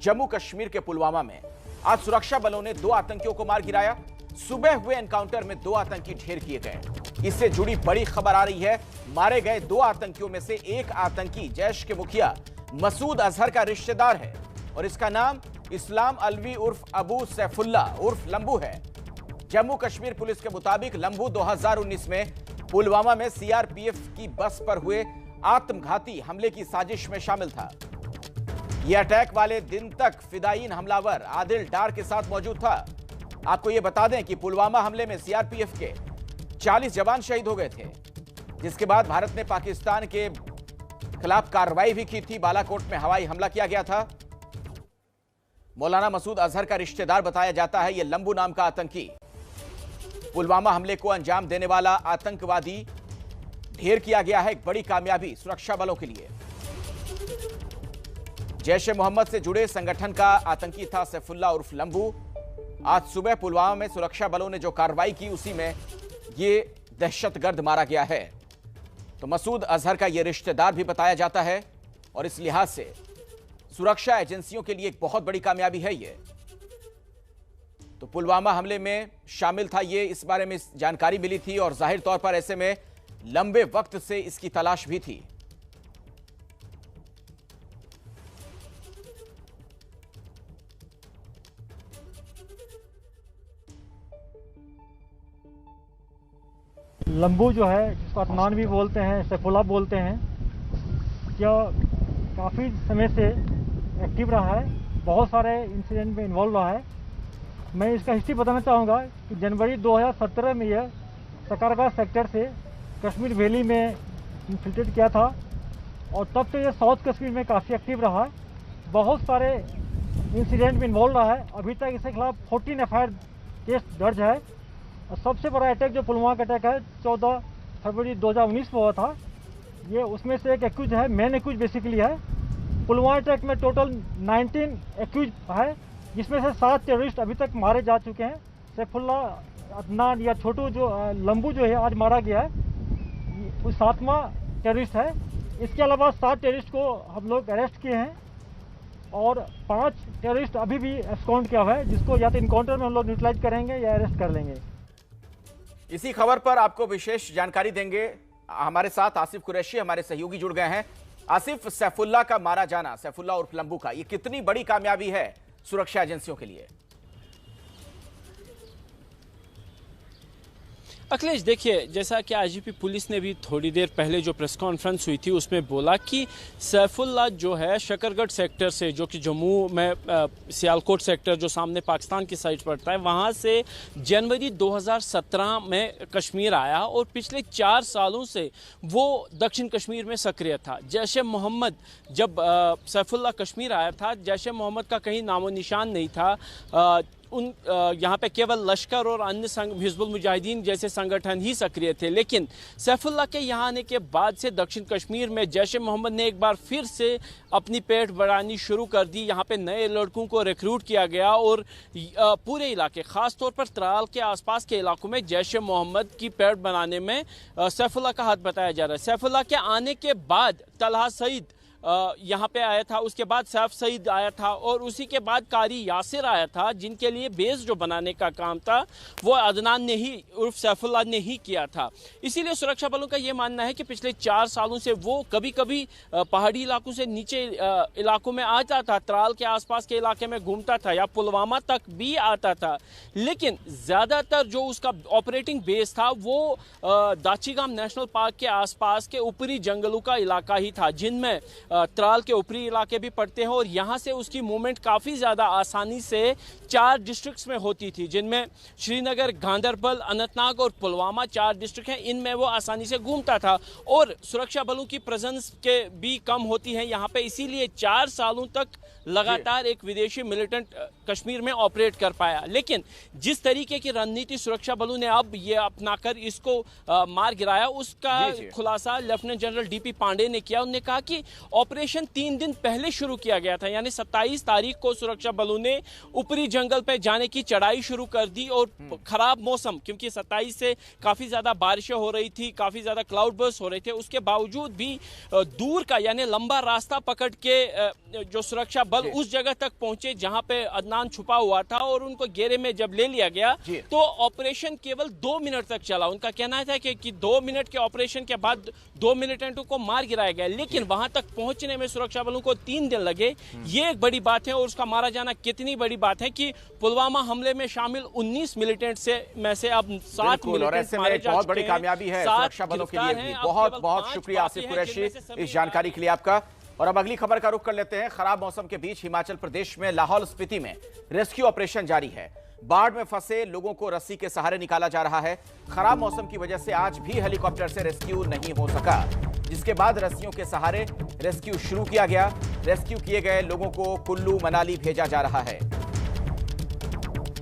जम्मू कश्मीर के पुलवामा में आज सुरक्षा बलों ने 2 आतंकियों को मार गिराया। सुबह हुए एनकाउंटर में 2 आतंकी ढेर किए गए। इससे जुड़ी बड़ी खबर आ रही है। मारे गए 2 आतंकियों में से एक आतंकी जैश के मुखिया मसूद अजहर का रिश्तेदार है और इसका नाम इस्लाम अलवी उर्फ अबू सैफुल्ला उर्फ लंबू है। जम्मू कश्मीर पुलिस के मुताबिक लंबू 2019 में पुलवामा में सीआरपीएफ की बस पर हुए आत्मघाती हमले की साजिश में शामिल था। यह अटैक वाले दिन तक फिदायीन हमलावर आदिल डार के साथ मौजूद था। आपको यह बता दें कि पुलवामा हमले में सीआरपीएफ के 40 जवान शहीद हो गए थे, जिसके बाद भारत ने पाकिस्तान के खिलाफ कार्रवाई भी की थी। बालाकोट में हवाई हमला किया गया था। मौलाना मसूद अजहर का रिश्तेदार बताया जाता है। यह लंबू नाम का आतंकी पुलवामा हमले को अंजाम देने वाला आतंकवादी ढेर किया गया है। एक बड़ी कामयाबी सुरक्षा बलों के लिए। जैश ए मोहम्मद से जुड़े संगठन का आतंकी था सैफुल्ला उर्फ लंबू। आज सुबह पुलवामा में सुरक्षा बलों ने जो कार्रवाई की उसी में यह दहशतगर्द मारा गया है। तो मसूद अजहर का यह रिश्तेदार भी बताया जाता है और इस लिहाज से सुरक्षा एजेंसियों के लिए एक बहुत बड़ी कामयाबी है ये। तो पुलवामा हमले में शामिल था ये, इस बारे में जानकारी मिली थी और जाहिर तौर पर ऐसे में लंबे वक्त से इसकी तलाश भी थी। लंबू जो है, जिसको अदनान भी बोलते हैं, सैफुल्ला बोलते हैं, जो काफ़ी समय से एक्टिव रहा है, बहुत सारे इंसिडेंट में इन्वॉल्व रहा है। मैं इसका हिस्ट्री बताना चाहूँगा कि जनवरी 2017 में यह सकरगा सेक्टर से कश्मीर वैली में इन्फिल्ट्रेट किया था और तब से यह साउथ कश्मीर में काफ़ी एक्टिव रहा है। बहुत सारे इंसिडेंट में इन्वॉल्व रहा है। अभी तक इसके खिलाफ 14 एफआईआर केस दर्ज है। और सबसे बड़ा अटैक जो पुलवामा का अटैक है 14 फरवरी 2019 में हुआ था, ये उसमें से एक एक्यूज है, मेन एक्यूज बेसिकली है। पुलवामा अटैक में टोटल 19 एक्यूज है, जिसमें से 7 टेररिस्ट अभी तक मारे जा चुके हैं। सैफुल्ला, अदनान या छोटू जो लंबू जो है आज मारा गया है, वो 7वां टेररिस्ट है। इसके अलावा 7 टेररिस्ट को हम लोग अरेस्ट किए हैं और 5 टेररिस्ट अभी भी एब्सकॉन्ड किया हुआ है, जिसको या तो इनकाउंटर में हम लोग न्यूट्रलाइज करेंगे या अरेस्ट कर लेंगे। इसी खबर पर आपको विशेष जानकारी देंगे। हमारे साथ आसिफ कुरैशी हमारे सहयोगी जुड़ गए हैं। आसिफ, सैफुल्ला का मारा जाना, सैफुल्ला उर्फ लंबू का, ये कितनी बड़ी कामयाबी है सुरक्षा एजेंसियों के लिए? अखिलेश, देखिए, जैसा कि आईजीपी पुलिस ने भी थोड़ी देर पहले जो प्रेस कॉन्फ्रेंस हुई थी उसमें बोला कि सैफुल्ला जो है शकरगढ़ सेक्टर से, जो कि जम्मू में सियालकोट सेक्टर जो सामने पाकिस्तान की साइड पड़ता है, वहां से जनवरी 2017 में कश्मीर आया और पिछले 4 सालों से वो दक्षिण कश्मीर में सक्रिय था। जैश ए मोहम्मद, जब सैफुल्ला कश्मीर आया था, जैश ए मोहम्मद का कहीं नामो निशान नहीं था। यहाँ पे केवल लश्कर और अन्य हिजबुल मुजाहिदीन जैसे संगठन ही सक्रिय थे। लेकिन सैफुल्ला के यहाँ आने के बाद से दक्षिण कश्मीर में जैश ए मोहम्मद ने एक बार फिर से अपनी पेट बढ़ानी शुरू कर दी। यहाँ पे नए लड़कों को रिक्रूट किया गया और पूरे इलाके, खास तौर पर त्राल के आसपास के इलाकों में जैश ए मोहम्मद की पेट बनाने में सैफुल्ला का हाथ बताया जा रहा है। सैफुल्ला के आने के बाद तलहा सईद यहाँ पे आया था, उसके बाद सैफ सईद आया था और उसी के बाद कारी यासिर आया था, जिनके लिए बेस जो बनाने का काम था वो अदनान ने ही उर्फ सैफुल्ला ने ही किया था। इसीलिए सुरक्षा बलों का ये मानना है कि पिछले 4 सालों से वो कभी कभी पहाड़ी इलाकों से नीचे इलाकों में आता था, त्राल के आसपास के इलाके में घूमता था या पुलवामा तक भी आता था। लेकिन ज़्यादातर जो उसका ऑपरेटिंग बेस था वो दाचीगाम नेशनल पार्क के आसपास के ऊपरी जंगलों का इलाका ही था, जिनमें त्राल के ऊपरी इलाके भी पड़ते हैं और यहाँ से उसकी मूवमेंट काफ़ी ज़्यादा आसानी से 4 डिस्ट्रिक्ट्स में होती थी, जिनमें श्रीनगर, गांदरबल, अनंतनाग और पुलवामा 4 डिस्ट्रिक्ट हैं। इनमें वो आसानी से घूमता था और सुरक्षा बलों की प्रेजेंस के भी कम होती है यहाँ पे। इसीलिए 4 सालों तक लगातार एक विदेशी मिलिटेंट कश्मीर में ऑपरेट कर पाया। लेकिन जिस तरीके की रणनीति सुरक्षा बलों ने अब ये अपनाकर इसको मार गिराया, उसका खुलासा लेफ्टिनेंट जनरल डीपी पांडे ने किया। उन्होंने कहा कि ऑपरेशन 3 दिन पहले शुरू किया गया था, यानी 27 तारीख को सुरक्षा बलों ने ऊपरी जंगल पे जाने की चढ़ाई शुरू कर दी और खराब मौसम, क्योंकि 27 से काफी ज्यादा बारिशें हो रही थी, काफी ज्यादा क्लाउड बर्स्ट हो रहे थे, उसके बावजूद भी दूर का यानी लंबा रास्ता पकड़ के जो सुरक्षा बल उस जगह तक पहुंचे जहां पे अदनान छुपा हुआ था और उनको घेरे में जब ले लिया गया तो ऑपरेशन केवल 2 मिनट तक चला। उनका कहना था कि 2 मिनट के ऑपरेशन के बाद 2 मिलिटेंटों को मार गिराया गया, लेकिन वहां तक पहुंचने में सुरक्षा बलों को 3 दिन लगे। ये एक बड़ी बात है और उसका मारा जाना कितनी बड़ी बात है कि पुलवामा हमले में शामिल 19 मिलिटेंट में से अब 7 मिलिटेंट मारे जा बहुत बड़ी कामयाबी है सुरक्षा बलों के लिए भी। बहुत बहुत शुक्रिया आसिफ कुरैशी इस जानकारी के लिए आपका। और अब अगली खबर का रुख कर लेते हैं। खराब मौसम के बीच हिमाचल प्रदेश में लाहौल स्पीति में रेस्क्यू ऑपरेशन जारी है। बाढ़ में फंसे लोगों को रस्सी के सहारे निकाला जा रहा है। खराब मौसम की वजह से आज भी हेलीकॉप्टर से रेस्क्यू नहीं हो सका, जिसके बाद रस्सियों के सहारे रेस्क्यू शुरू किया गया। रेस्क्यू किए गए लोगों को कुल्लू मनाली भेजा जा रहा है।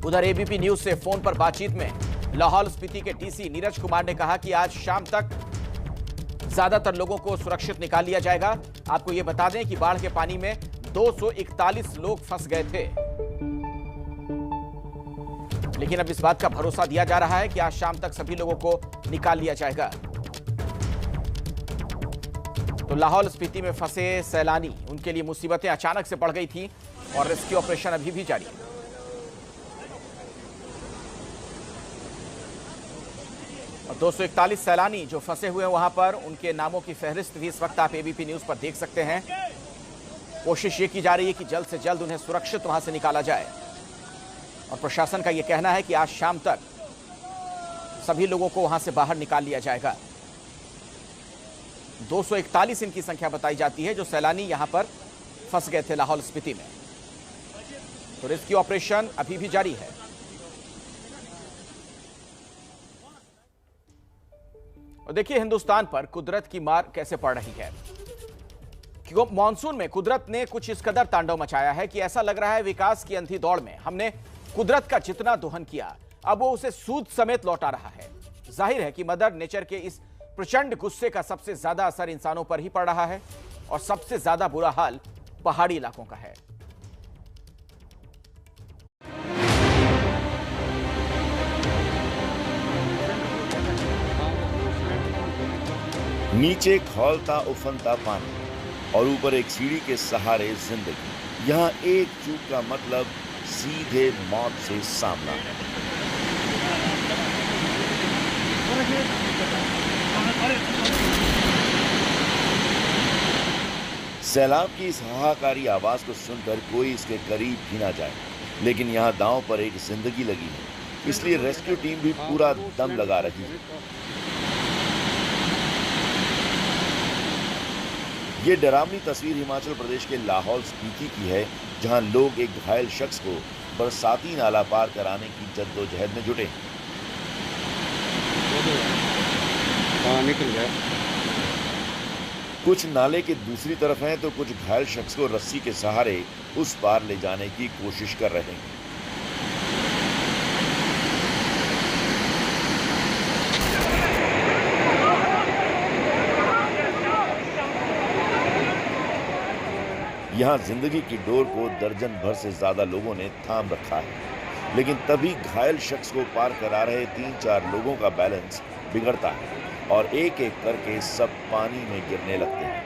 उधर एबीपी न्यूज से फोन पर बातचीत में लाहौल स्पीति के डीसी नीरज कुमार ने कहा कि आज शाम तक ज्यादातर लोगों को सुरक्षित निकाल लिया जाएगा। आपको यह बता दें कि बाढ़ के पानी में 241 लोग फंस गए थे, लेकिन अब इस बात का भरोसा दिया जा रहा है कि आज शाम तक सभी लोगों को निकाल लिया जाएगा। तो लाहौल स्पीति में फंसे सैलानी, उनके लिए मुसीबतें अचानक से बढ़ गई थी और रेस्क्यू ऑपरेशन अभी भी जारी है। और 241 सैलानी जो फंसे हुए हैं वहां पर, उनके नामों की फहरिस्त भी इस वक्त आप एबीपी न्यूज पर देख सकते हैं। कोशिश ये की जा रही है कि जल्द से जल्द उन्हें सुरक्षित वहां से निकाला जाए और प्रशासन का यह कहना है कि आज शाम तक सभी लोगों को वहां से बाहर निकाल लिया जाएगा। 241 इनकी संख्या बताई जाती है जो सैलानी यहां पर फंस गए थे लाहौल स्पीति में। तो रेस्क्यू ऑपरेशन अभी भी जारी है। और देखिए हिंदुस्तान पर कुदरत की मार कैसे पड़ रही है। क्योंकि मॉनसून में कुदरत ने कुछ इस कदर तांडव मचाया है कि ऐसा लग रहा है विकास की अंधी दौड़ में हमने कुदरत का जितना दोहन किया अब वो उसे सूद समेत लौटा रहा है। जाहिर है कि मदर नेचर के इस प्रचंड गुस्से का सबसे ज्यादा असर इंसानों पर ही पड़ रहा है और सबसे ज्यादा बुरा हाल पहाड़ी इलाकों का है। नीचे खौलता उफनता पानी और ऊपर एक सीढ़ी के सहारे जिंदगी। यहाँ एक चूक का मतलब सीधे मौत से सामना है। सैलाब की इस हाहाकारी आवाज को सुनकर कोई इसके करीब भी ना जाए, लेकिन यहाँ दांव पर एक जिंदगी लगी है, इसलिए रेस्क्यू टीम भी पूरा दम लगा रही है। ये डरावनी तस्वीर हिमाचल प्रदेश के लाहौल स्पीति की है, जहां लोग एक घायल शख्स को बरसाती नाला पार कराने की जद्दोजहद में जुटे। निकल गया। कुछ नाले के दूसरी तरफ हैं तो कुछ घायल शख्स को रस्सी के सहारे उस पार ले जाने की कोशिश कर रहे हैं। यहाँ जिंदगी की डोर को दर्जन भर से ज्यादा लोगों ने थाम रखा है, लेकिन तभी घायल शख्स को पार करा रहे 3-4 लोगों का बैलेंस बिगड़ता है और एक एक करके सब पानी में गिरने लगते हैं।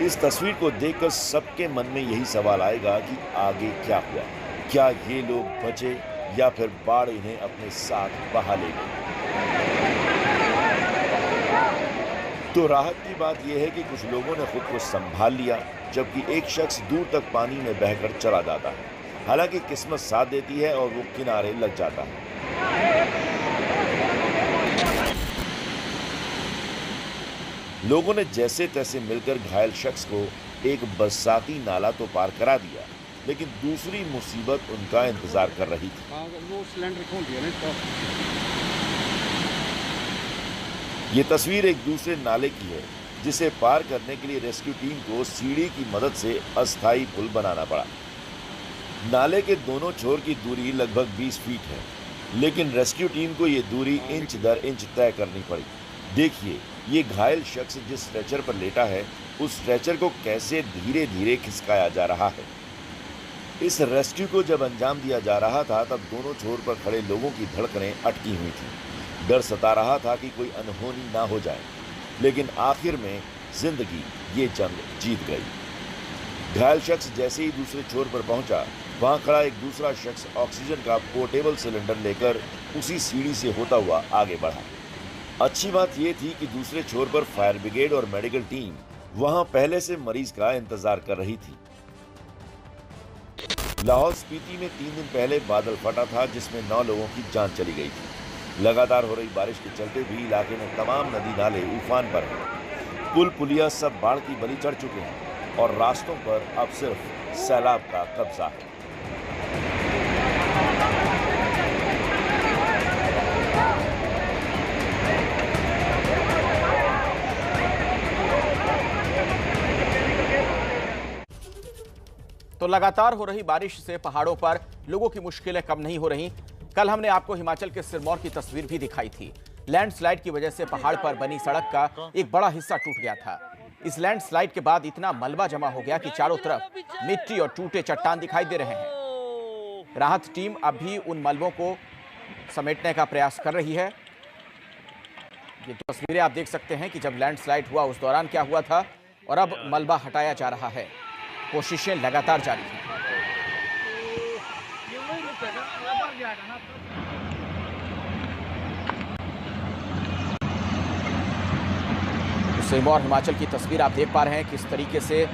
इस तस्वीर को देखकर सबके मन में यही सवाल आएगा कि आगे क्या हुआ। क्या ये लोग बचे या फिर बाढ़ इन्हें अपने साथ बहा ले गई? तो राहत की बात यह है कि कुछ लोगों ने खुद को संभाल लिया, जबकि एक शख्स दूर तक पानी में बहकर चला जाता है। हालांकि किस्मत साथ देती है और वो किनारे लग जाता है। लोगों ने जैसे तैसे मिलकर घायल शख्स को एक बरसाती नाला तो पार करा दिया, लेकिन दूसरी मुसीबत उनका इंतजार कर रही थी। वो सिलेंडर खोल दिया ना। ये तस्वीर एक दूसरे नाले की है, जिसे पार करने के लिए रेस्क्यू टीम को सीढ़ी की मदद से अस्थायी पुल बनाना पड़ा। नाले के दोनों छोर की दूरी लगभग 20 फीट है, लेकिन रेस्क्यू टीम को ये दूरी इंच दर इंच तय करनी पड़ी। देखिए, ये घायल शख्स जिस स्ट्रेचर पर लेटा है, उस स्ट्रेचर को कैसे धीरे धीरे खिसकाया जा रहा है। इस रेस्क्यू को जब अंजाम दिया जा रहा था तब दोनों छोर पर खड़े लोगों की धड़कनें अटकी हुई थी। डर सता रहा था कि कोई अनहोनी ना हो जाए, लेकिन आखिर में जिंदगी ये जंग जीत गई। घायल शख्स जैसे ही दूसरे छोर पर पहुंचा, वहां खड़ा एक दूसरा शख्स ऑक्सीजन का पोर्टेबल सिलेंडर लेकर उसी सीढ़ी से होता हुआ आगे बढ़ा। अच्छी बात यह थी कि दूसरे छोर पर फायर ब्रिगेड और मेडिकल टीम वहां पहले से मरीज का इंतजार कर रही थी। लाहौल स्पीति में 3 दिन पहले बादल फटा था, जिसमें 9 लोगों की जान चली गई थी। लगातार हो रही बारिश के चलते भी इलाके में तमाम नदी नाले उफान पर हैं। पुल पुलिया सब बाढ़ की बलि चढ़ चुके हैं और रास्तों पर अब सिर्फ सैलाब का कब्जा है। तो लगातार हो रही बारिश से पहाड़ों पर लोगों की मुश्किलें कम नहीं हो रही। कल हमने आपको हिमाचल के सिरमौर की तस्वीर भी दिखाई थी। लैंडस्लाइड की वजह से पहाड़ पर बनी सड़क का एक बड़ा हिस्सा टूट गया था। इस लैंडस्लाइड के बाद इतना मलबा जमा हो गया कि चारों तरफ मिट्टी और टूटे चट्टान दिखाई दे रहे हैं। राहत टीम अब भी उन मलबों को समेटने का प्रयास कर रही है। ये तस्वीरें आप देख सकते हैं कि जब लैंडस्लाइड हुआ उस दौरान क्या हुआ था और अब मलबा हटाया जा रहा है। कोशिशें लगातार जारी हैं। सिरमौर हिमाचल की तस्वीर आप देख पा रहे हैं किस तरीके से ये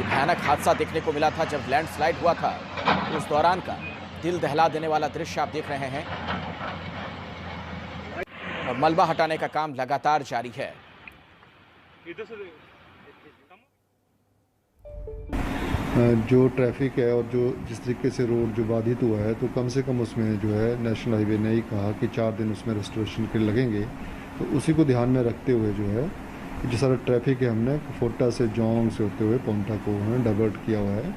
भयानक हादसा देखने को मिला था जब लैंडस्लाइड हुआ था। उस दौरान का दिल दहला देने वाला दृश्य आप देख रहे हैं और मलबा हटाने का काम लगातार जारी है। जो ट्रैफिक है और जो जिस तरीके से रोड जो बाधित हुआ है, तो कम से कम उसमें जो है नेशनल हाईवे ने ही कहा कि 4 दिन उसमें रेस्टोरेशन के लगेंगे। तो उसी को ध्यान में रखते हुए जो है जो सारा ट्रैफिक है हमने फोटा से जोंग से होते हुए पोंटा को डाइवर्ट किया हुआ है।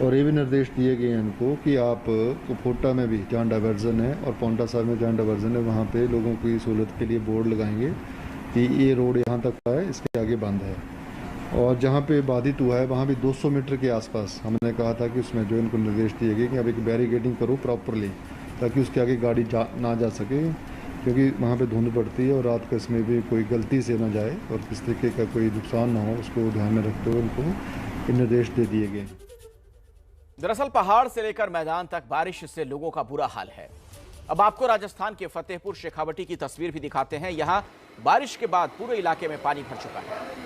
और ये भी निर्देश दिए गए हैं इनको कि आप फोटा में भी जहाँ डाइवर्जन है और पोंटा साहब में जहाँ डाइवर्जन है वहाँ पे लोगों की सहूलत के लिए बोर्ड लगाएंगे कि ये रोड यहाँ तक का है, इसके आगे बंद है। और जहाँ पे बाधित हुआ है वहाँ भी 200 मीटर के आसपास हमने कहा था कि उसमें जो इनको निर्देश दिए गए कि अब एक बैरिकेडिंग करो प्रॉपरली, ताकि उसके आगे गाड़ी ना जा सके, क्योंकि वहाँ पे धुंध पड़ती है और रात का इसमें भी कोई गलती से ना जाए और किस तरीके का कोई नुकसान ना हो, उसको ध्यान में रखते हुए उनको निर्देश दे दिए गए। दरअसल पहाड़ से लेकर मैदान तक बारिश से लोगों का बुरा हाल है। अब आपको राजस्थान के फतेहपुर शेखावटी की तस्वीर भी दिखाते हैं। यहाँ बारिश के बाद पूरे इलाके में पानी भर चुका है।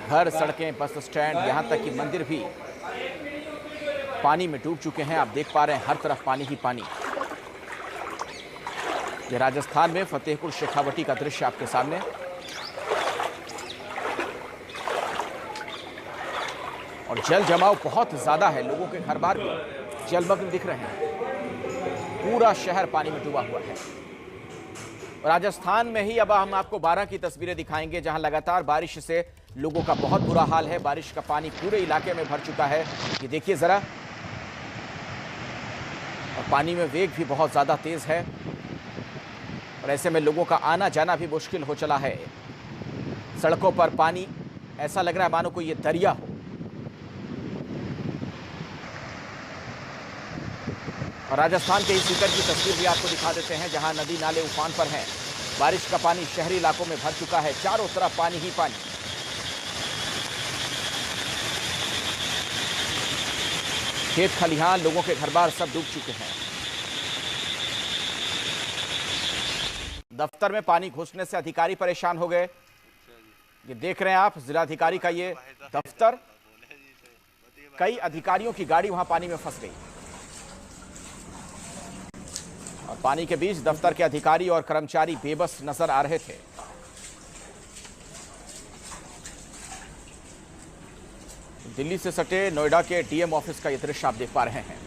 घर, सड़कें, बस स्टैंड, यहां तक कि मंदिर भी पानी में डूब चुके हैं। आप देख पा रहे हैं हर तरफ पानी ही पानी। ये राजस्थान में फतेहपुर शेखावटी का दृश्य आपके सामने। और जल जमाव बहुत ज्यादा है, लोगों के घर बार भी जलमग्न दिख रहे हैं। पूरा शहर पानी में डूबा हुआ है। राजस्थान में ही अब हम आपको 12 की तस्वीरें दिखाएंगे जहां लगातार बारिश से लोगों का बहुत बुरा हाल है। बारिश का पानी पूरे इलाके में भर चुका है, ये देखिए जरा। और पानी में वेग भी बहुत ज्यादा तेज है और ऐसे में लोगों का आना जाना भी मुश्किल हो चला है। सड़कों पर पानी ऐसा लग रहा है मानो कोई ये दरिया हो। और राजस्थान के ही सीकर की तस्वीर भी आपको दिखा देते हैं जहां नदी नाले उफान पर हैं। बारिश का पानी शहरी इलाकों में भर चुका है, चारों तरफ पानी ही पानी। खेत खलिहान, लोगों के घर बार सब डूब चुके हैं। दफ्तर में पानी घुसने से अधिकारी परेशान हो गए। ये देख रहे हैं आप जिलाधिकारी का ये दफ्तर, कई अधिकारियों की गाड़ी वहां पानी में फंस गई और पानी के बीच दफ्तर के अधिकारी और कर्मचारी बेबस नजर आ रहे थे। दिल्ली से सटे नोएडा के डीएम ऑफिस का यह दृश्य आप देख पा रहे हैं।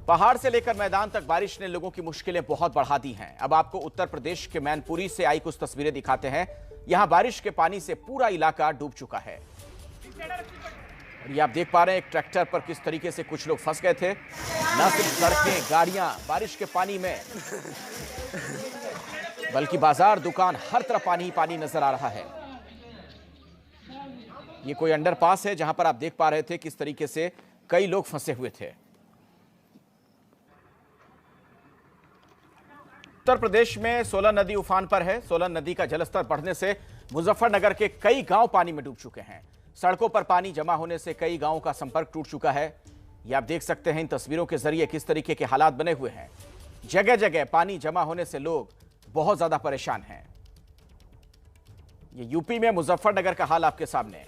पहाड़ से लेकर मैदान तक बारिश ने लोगों की मुश्किलें बहुत बढ़ा दी हैं। अब आपको उत्तर प्रदेश के मैनपुरी से आई कुछ तस्वीरें दिखाते हैं। यहां बारिश के पानी से पूरा इलाका डूब चुका है। और ये आप देख पा रहे हैं एक ट्रैक्टर पर किस तरीके से कुछ लोग फंस गए थे। न सिर्फ सड़कें, गाड़ियां बारिश के पानी में, बल्कि बाजार, दुकान, हर तरफ पानी ही पानी नजर आ रहा है। ये कोई अंडरपास है जहां पर आप देख पा रहे थे किस तरीके से कई लोग फंसे हुए थे। उत्तर प्रदेश में सोलन नदी उफान पर है। सोलन नदी का जलस्तर बढ़ने से मुजफ्फरनगर के कई गांव पानी में डूब चुके हैं। सड़कों पर पानी जमा होने से कई गांवों का संपर्क टूट चुका है। ये आप देख सकते हैं इन तस्वीरों के जरिए किस तरीके के हालात बने हुए हैं। जगह जगह पानी जमा होने से लोग बहुत ज्यादा परेशान हैं। ये यूपी में मुजफ्फरनगर का हाल आपके सामने।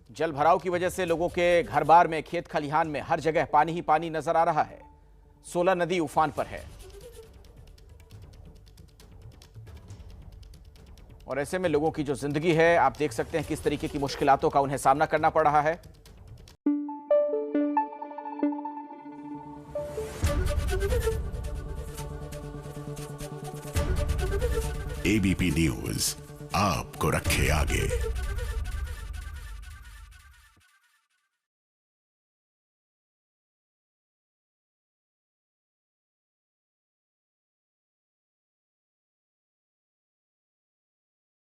जल भराव की वजह से लोगों के घर बार में, खेत खलिहान में हर जगह पानी ही पानी नजर आ रहा है। सोलन नदी उफान पर है और ऐसे में लोगों की जो जिंदगी है, आप देख सकते हैं किस तरीके की मुश्किलातों का उन्हें सामना करना पड़ रहा है। एबीपी न्यूज आपको रखे आगे।